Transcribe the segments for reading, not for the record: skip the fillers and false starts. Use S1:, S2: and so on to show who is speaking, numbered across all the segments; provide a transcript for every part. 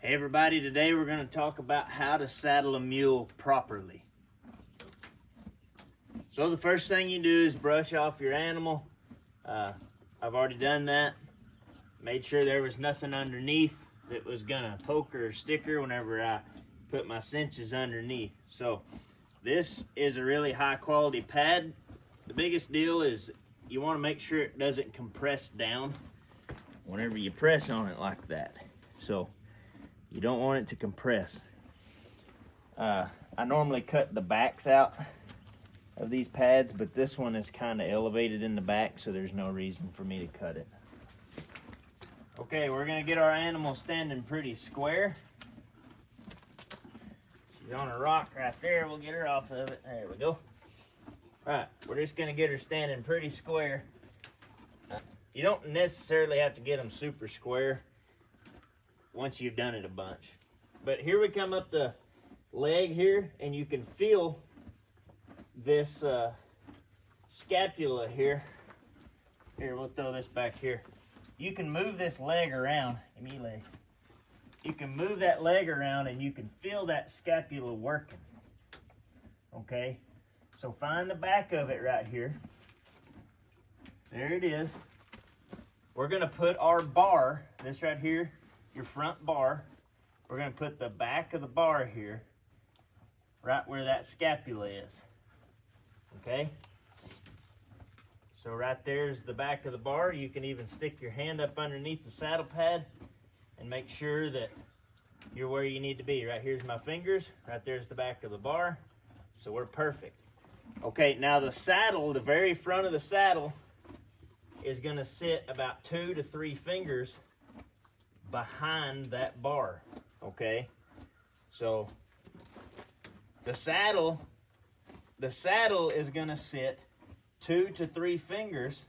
S1: Hey everybody, today we're going to talk about how to saddle a mule properly. So the first thing you do is brush off your animal. I've already done that. Made sure there was nothing underneath that was going to poke or stick her whenever I put my cinches underneath. So this is a really high quality pad. The biggest deal is you want to make sure it doesn't compress down whenever you press on it like that. So you don't want it to compress. I normally cut the backs out of these pads, but this one is kind of elevated in the back, so there's no reason for me to cut it. Okay, we're gonna get our animal standing pretty square. She's on a rock right there. We'll get her off of it. There we go. All right, we're just gonna get her standing pretty square. You don't necessarily have to get them super square once you've done it a bunch. But here we come up the leg here, and you can feel this scapula here. Here, we'll throw this back here. You can move this leg around. Give me leg. You can move that leg around and you can feel that scapula working. Okay? So find the back of it right here. There it is. We're gonna put our bar, this right here, your front bar, we're going to put the back of the bar here, right where that scapula is. Okay? So right there's the back of the bar. You can even stick your hand up underneath the saddle pad and make sure that you're where you need to be. Right here's my fingers, right there's the back of the bar. So we're perfect. Okay, now the saddle, the very front of the saddle is going to sit about 2 to 3 fingers behind that bar. Okay, so the saddle is gonna sit 2 to 3 fingers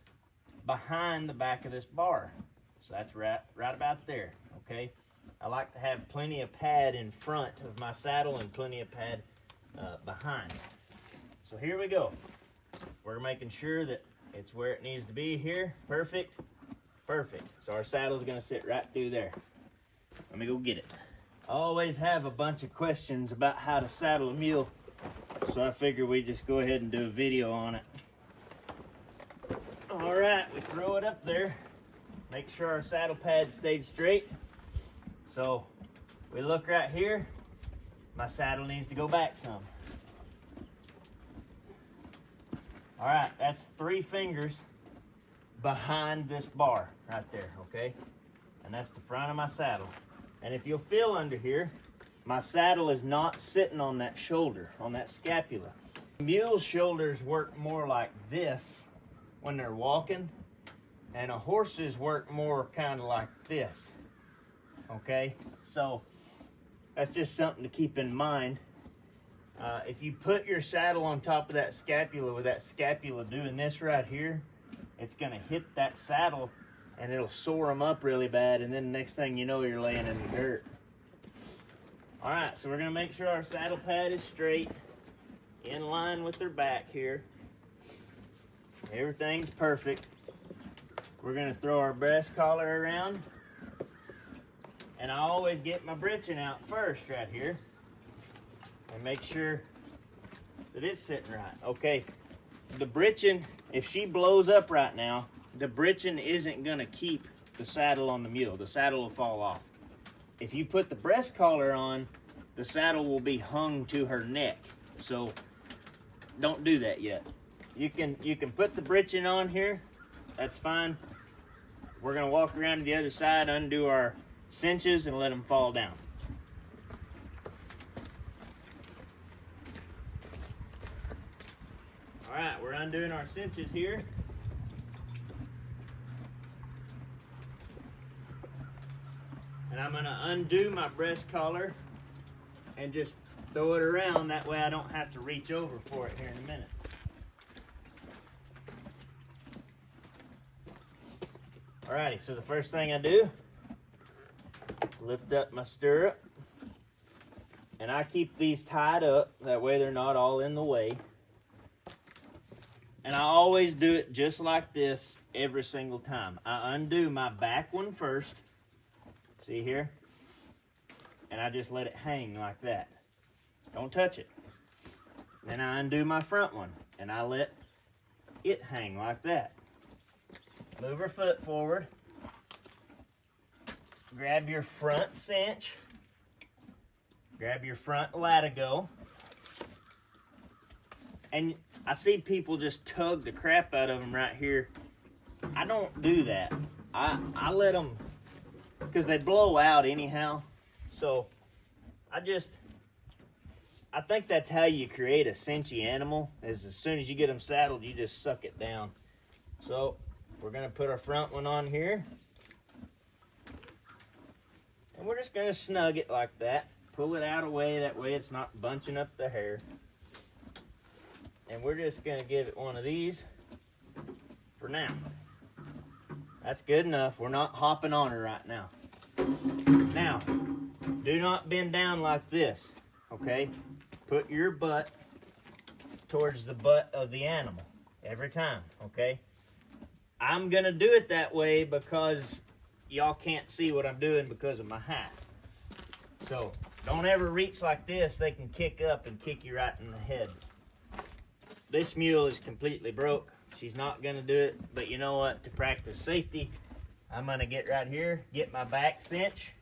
S1: behind the back of this bar. So that's right about there. Okay, I like to have plenty of pad in front of my saddle and plenty of pad behind. So here we go. We're making sure that it's where it needs to be here. Perfect. Perfect. So our saddle is going to sit right through there. Let me go get it. I always have a bunch of questions about how to saddle a mule, so I figure we just go ahead and do a video on it. All right, we throw it up there. Make sure our saddle pad stayed straight. So we look right here. My saddle needs to go back some. All right, that's 3 fingers behind this bar right there, okay? And that's the front of my saddle. And if you'll feel under here, my saddle is not sitting on that shoulder, on that scapula. Mule's shoulders work more like this when they're walking, and a horse's work more kind of like this, okay? So that's just something to keep in mind. If you put your saddle on top of that scapula with that scapula doing this right here, it's gonna hit that saddle and it'll sore them up really bad, and then the next thing you know, you're laying in the dirt. All right, so we're gonna make sure our saddle pad is straight, in line with their back here. Everything's perfect. We're gonna throw our breast collar around, and I always get my breeching out first right here, and make sure that it's sitting right. Okay, the breeching, if she blows up right now, the breeching isn't gonna keep the saddle on the mule. The saddle will fall off. If you put the breast collar on, the saddle will be hung to her neck. So don't do that yet. You can put the breeching on here. That's fine. We're gonna walk around to the other side, undo our cinches, and let them fall down. All right, we're undoing our cinches here. And I'm gonna undo my breast collar and just throw it around. That way I don't have to reach over for it here in a minute. Alrighty, so the first thing I do, lift up my stirrup. And I keep these tied up, that way they're not all in the way. And I always do it just like this every single time. I undo my back one first. See here? and I just let it hang like that. Don't touch it. Then I undo my front one, and I let it hang like that. Move her foot forward. Grab your front cinch. Grab your front latigo. And I see people just tug the crap out of them right here. I don't do that. I let them, because they blow out anyhow. So I think that's how you create a cinchy animal, is as soon as you get them saddled, you just suck it down. So we're gonna put our front one on here. And we're just gonna snug it like that. Pull it out of the way, that way it's not bunching up the hair. And we're just gonna give it one of these for now. That's good enough. We're not hopping on her right now. Now, do not bend down like this, okay? Put your butt towards the butt of the animal every time, okay? I'm gonna do it that way because y'all can't see what I'm doing because of my hat. So don't ever reach like this. They can kick up and kick you right in the head. This mule is completely broke. She's not gonna do it, but you know what? To practice safety, I'm gonna get right here, get my back cinch.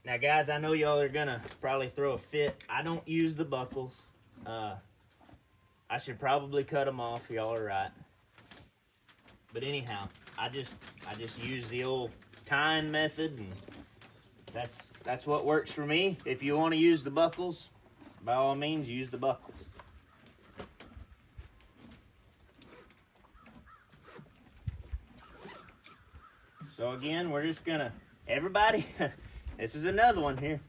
S1: Now guys, I know y'all are gonna probably throw a fit. I don't use the buckles. I should probably cut them off, y'all are right. But anyhow, I just use the old tying method, and that's what works for me. If you want to use the buckles, by all means, use the buckles. So again, we're just gonna, everybody, this is another one here.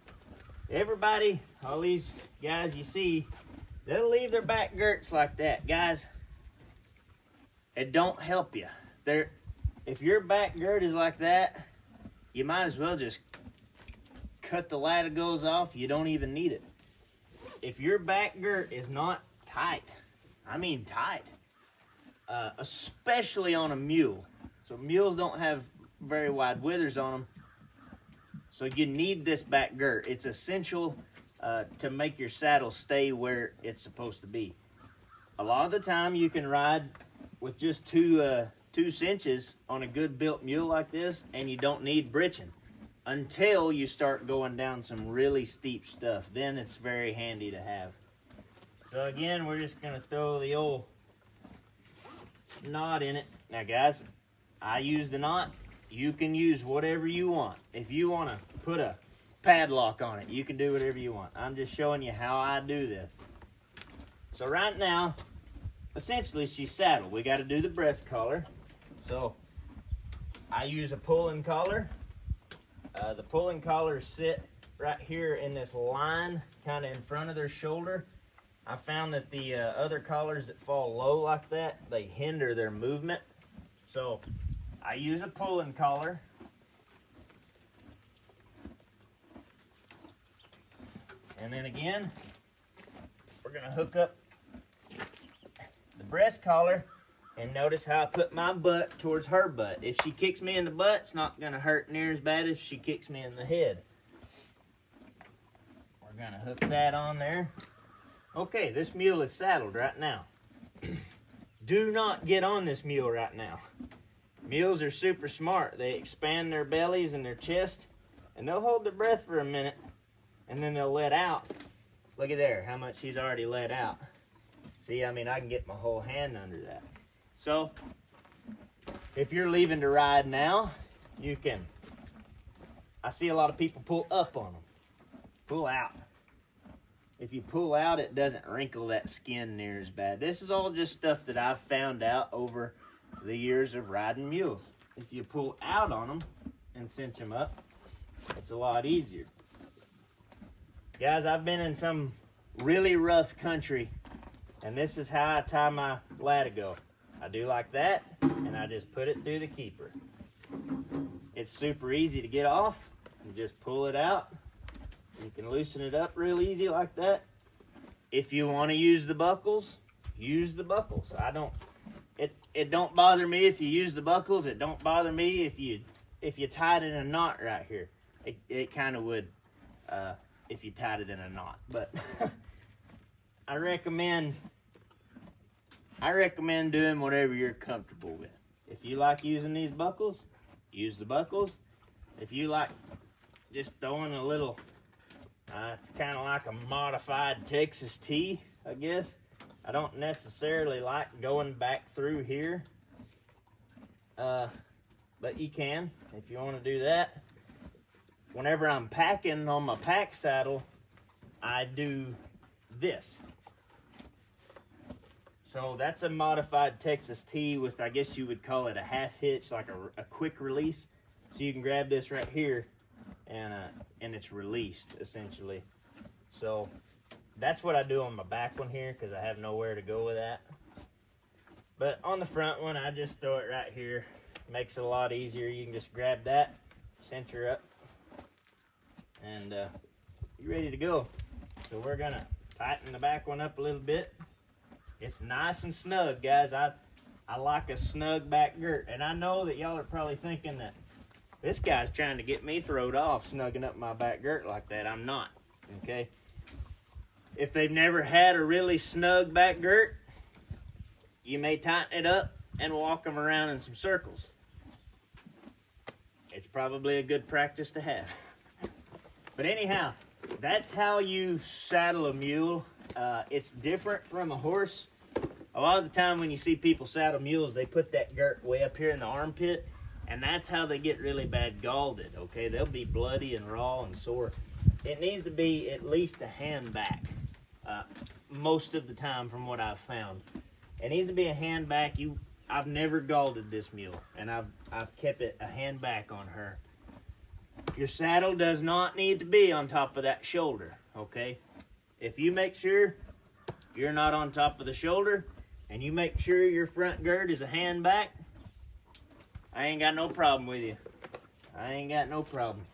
S1: Everybody, all these guys you see, they'll leave their back girts like that. Guys, it don't help you. If your back girt is like that, you might as well just cut the latigos off. You don't even need it. If your back girt is not tight, I mean tight, especially on a mule. So mules don't have very wide withers on them. So you need this back girt. It's essential to make your saddle stay where it's supposed to be. A lot of the time you can ride with just two cinches on a good built mule like this, and you don't need britching until you start going down some really steep stuff. Then it's very handy to have. So again, we're just gonna throw the old knot in it. Now guys, I use the knot. You can use whatever you want. If you want to put a padlock on it, you can do whatever you want. I'm just showing you how I do this. So right now, essentially she's saddled. We got to do the breast collar. So I use a pulling collar. The pulling collars sit right here in this line, kind of in front of their shoulder. I found that the other collars that fall low like that, they hinder their movement. So I use a pulling collar. And then again, we're gonna hook up the breast collar, and notice how I put my butt towards her butt. If she kicks me in the butt, it's not gonna hurt near as bad as if she kicks me in the head. We're gonna hook that on there. Okay, this mule is saddled right now. Do not get on this mule right now. Mules are super smart. They expand their bellies and their chest, and they'll hold their breath for a minute, and then they'll let out. Look at there, how much she's already let out. See, I mean, I can get my whole hand under that. So, if you're leaving to ride now, you can. I see a lot of people pull up on them. Pull out. If you pull out, it doesn't wrinkle that skin near as bad. This is all just stuff that I've found out over the years of riding mules. If you pull out on them and cinch them up, it's a lot easier. Guys, I've been in some really rough country, and this is how I tie my latigo. I do like that, and I just put it through the keeper. It's super easy to get off. You just pull it out. You can loosen it up real easy like that. If you want to use the buckles, use the buckles. It don't bother me if you use the buckles. It don't bother me if you if you tied it in a knot right here. It kind of would if you tied it in a knot. But I recommend doing whatever you're comfortable with. If you like using these buckles, use the buckles. If you like just throwing a little, it's kind of like a modified Texas T, I guess. I don't necessarily like going back through here, but you can if you want to do that. Whenever I'm packing on my pack saddle, I do this. So that's a modified Texas T with, I guess you would call it a half hitch, like a quick release. So you can grab this right here and it's released essentially. So that's what I do on my back one here because I have nowhere to go with that. But on the front one, I just throw it right here. Makes it a lot easier. You can just grab that, cinch her up, and you're ready to go. So we're gonna tighten the back one up a little bit. It's nice and snug, guys. I like a snug back girt. And I know that y'all are probably thinking that this guy's trying to get me throwed off snugging up my back girt like that. I'm not, okay? If they've never had a really snug back girt, you may tighten it up and walk them around in some circles. It's probably a good practice to have. But anyhow, that's how you saddle a mule. It's different from a horse. A lot of the time when you see people saddle mules, they put that girt way up here in the armpit, and that's how they get really bad galded, okay? They'll be bloody and raw and sore. It needs to be at least a hand back, most of the time from what I've found. It needs to be a hand back. I've never galded this mule, and I've kept it a hand back on her. Your saddle does not need to be on top of that shoulder, okay? If you make sure you're not on top of the shoulder, and you make sure your front gird is a hand back, I ain't got no problem with you. I ain't got no problem.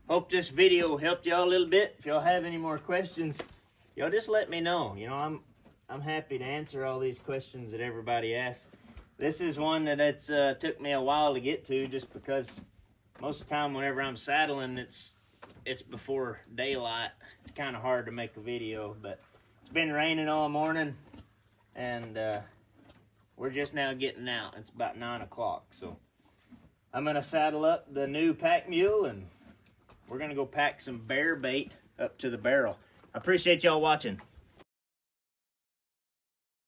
S1: Hope this video helped y'all a little bit. If y'all have any more questions, y'all just let me know. You know, I'm happy to answer all these questions that everybody asks. This is one that it's took me a while to get to, just because most of the time whenever I'm saddling, it's before daylight. It's kind of hard to make a video, but it's been raining all morning, and we're just now getting out. It's about 9 o'clock, so I'm gonna saddle up the new pack mule, and we're gonna go pack some bear bait up to the barrel. I appreciate y'all watching.